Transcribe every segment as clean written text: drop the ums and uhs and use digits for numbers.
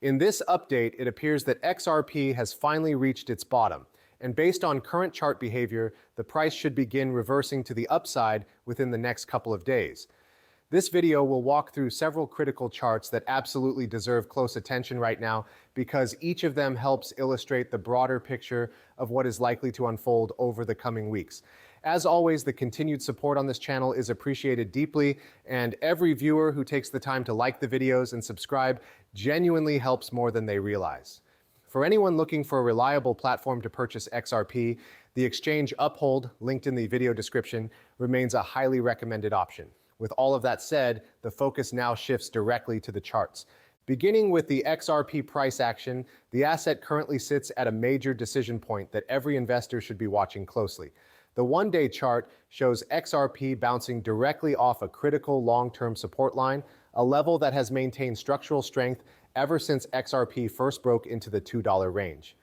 In this update, it appears that XRP has finally reached its bottom, and based on current chart behavior, the price should begin reversing to the upside within the next couple of days. This video will walk through several critical charts that absolutely deserve close attention right now because each of them helps illustrate the broader picture of what is likely to unfold over the coming weeks. As always, the continued support on this channel is appreciated deeply, and every viewer who takes the time to like the videos and subscribe genuinely helps more than they realize. For anyone looking for a reliable platform to purchase XRP, the exchange Uphold, linked in the video description, remains a highly recommended option. With all of that said, the focus now shifts directly to the charts. Beginning with the XRP price action, the asset currently sits at a major decision point that every investor should be watching closely. The one-day chart shows XRP bouncing directly off a critical long-term support line, a level that has maintained structural strength ever since XRP first broke into the $2 range.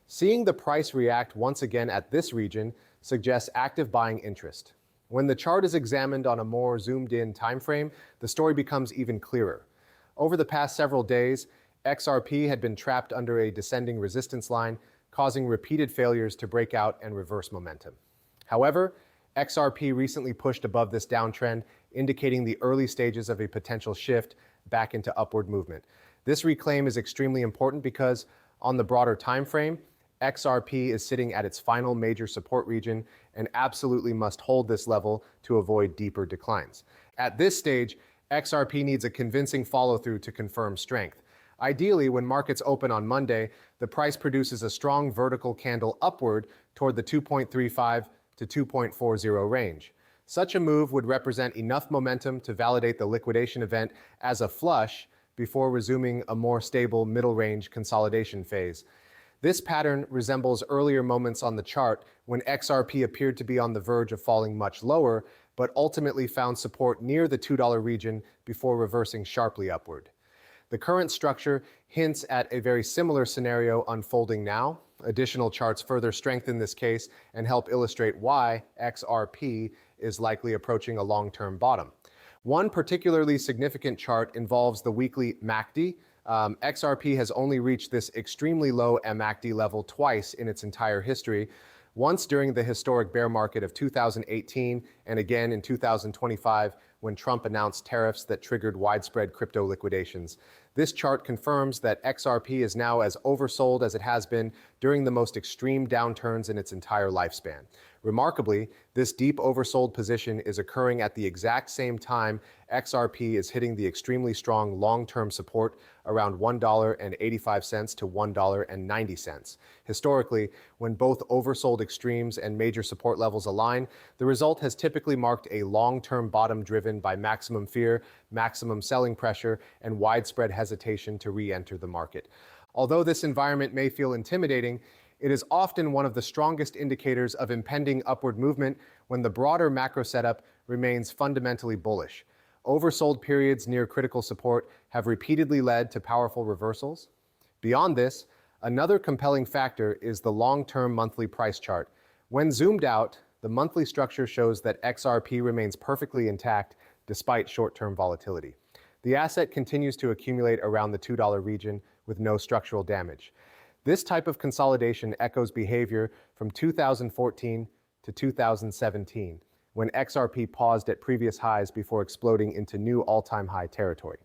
Seeing the price react once again at this region suggests active buying interest. When the chart is examined on a more zoomed-in time frame, the story becomes even clearer. Over the past several days, XRP had been trapped under a descending resistance line, causing repeated failures to break out and reverse momentum. However, XRP recently pushed above this downtrend, indicating the early stages of a potential shift back into upward movement. This reclaim is extremely important because, on the broader time frame, XRP is sitting at its final major support region and absolutely must hold this level to avoid deeper declines. At this stage, XRP needs a convincing follow-through to confirm strength. Ideally, when markets open on Monday, the price produces a strong vertical candle upward toward the 2.35 to 2.40 range. Such a move would represent enough momentum to validate the liquidation event as a flush before resuming a more stable middle-range consolidation phase. This pattern resembles earlier moments on the chart when XRP appeared to be on the verge of falling much lower, but ultimately found support near the $2 region before reversing sharply upward. The current structure hints at a very similar scenario unfolding now. Additional charts further strengthen this case and help illustrate why XRP is likely approaching a long-term bottom. One particularly significant chart involves the weekly MACD. XRP has only reached this extremely low MACD level twice in its entire history, once during the historic bear market of 2018 and again in 2025 when Trump announced tariffs that triggered widespread crypto liquidations. This chart confirms that XRP is now as oversold as it has been during the most extreme downturns in its entire lifespan. Remarkably, this deep oversold position is occurring at the exact same time XRP is hitting the extremely strong long-term support around $1.85 to $1.90. Historically, when both oversold extremes and major support levels align, the result has typically marked a long-term bottom driven by maximum fear, maximum selling pressure, and widespread hesitation to re-enter the market. Although this environment may feel intimidating, it is often one of the strongest indicators of impending upward movement when the broader macro setup remains fundamentally bullish. Oversold periods near critical support have repeatedly led to powerful reversals. Beyond this, another compelling factor is the long-term monthly price chart. When zoomed out, the monthly structure shows that XRP remains perfectly intact despite short-term volatility. The asset continues to accumulate around the $2 region with no structural damage. This type of consolidation echoes behavior from 2014 to 2017, when XRP paused at previous highs before exploding into new all-time high territory.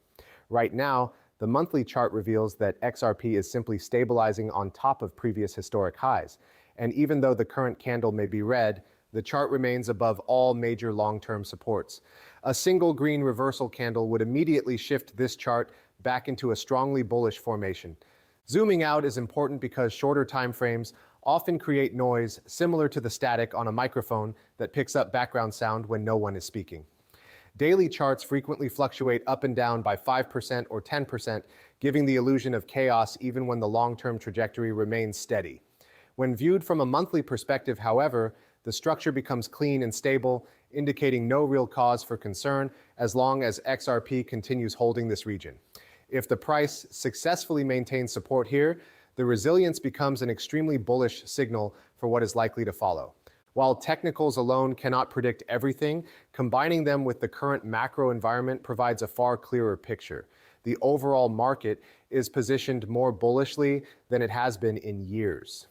Right now, the monthly chart reveals that XRP is simply stabilizing on top of previous historic highs. And even though the current candle may be red, the chart remains above all major long-term supports. A single green reversal candle would immediately shift this chart back into a strongly bullish formation. Zooming out is important because shorter time frames often create noise similar to the static on a microphone that picks up background sound when no one is speaking. Daily charts frequently fluctuate up and down by 5% or 10%, giving the illusion of chaos even when the long-term trajectory remains steady. When viewed from a monthly perspective, however, the structure becomes clean and stable, indicating no real cause for concern as long as XRP continues holding this region. If the price successfully maintains support here, the resilience becomes an extremely bullish signal for what is likely to follow. While technicals alone cannot predict everything, combining them with the current macro environment provides a far clearer picture. the overall market is positioned more bullishly than it has been in years.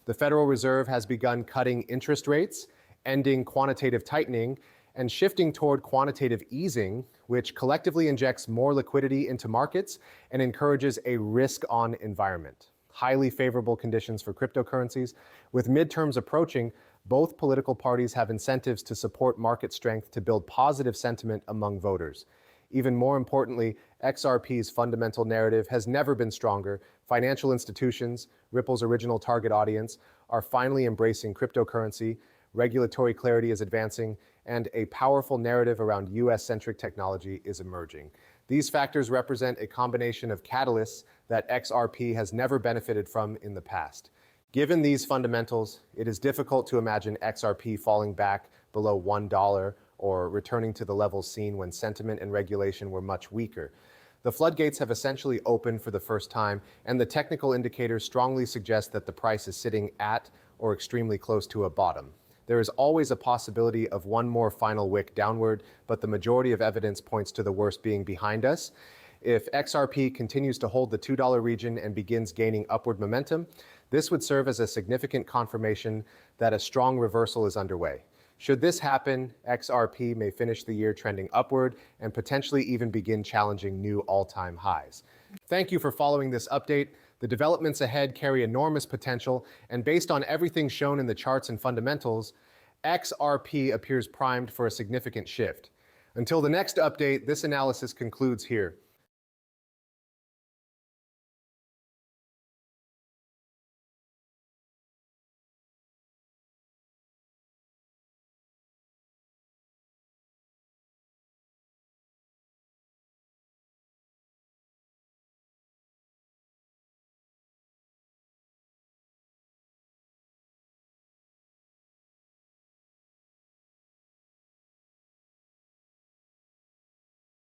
The Federal Reserve has begun cutting interest rates, ending quantitative tightening, and shifting toward quantitative easing, which collectively injects more liquidity into markets and encourages a risk-on environment. Highly favorable conditions for cryptocurrencies. With midterms approaching, both political parties have incentives to support market strength to build positive sentiment among voters. Even more importantly, XRP's fundamental narrative has never been stronger. Financial institutions, Ripple's original target audience, are finally embracing cryptocurrency, regulatory clarity is advancing, and a powerful narrative around US-centric technology is emerging. These factors represent a combination of catalysts that XRP has never benefited from in the past. Given these fundamentals, it is difficult to imagine XRP falling back below $1 or returning to the levels seen when sentiment and regulation were much weaker. The floodgates have essentially opened for the first time, and the technical indicators strongly suggest that the price is sitting at or extremely close to a bottom. There is always a possibility of one more final wick downward, but the majority of evidence points to the worst being behind us. If XRP continues to hold the $2 region and begins gaining upward momentum, this would serve as a significant confirmation that a strong reversal is underway. Should this happen, XRP may finish the year trending upward and potentially even begin challenging new all-time highs. Thank you for following this update. The developments ahead carry enormous potential, and based on everything shown in the charts and fundamentals, XRP appears primed for a significant shift. Until the next update, this analysis concludes here.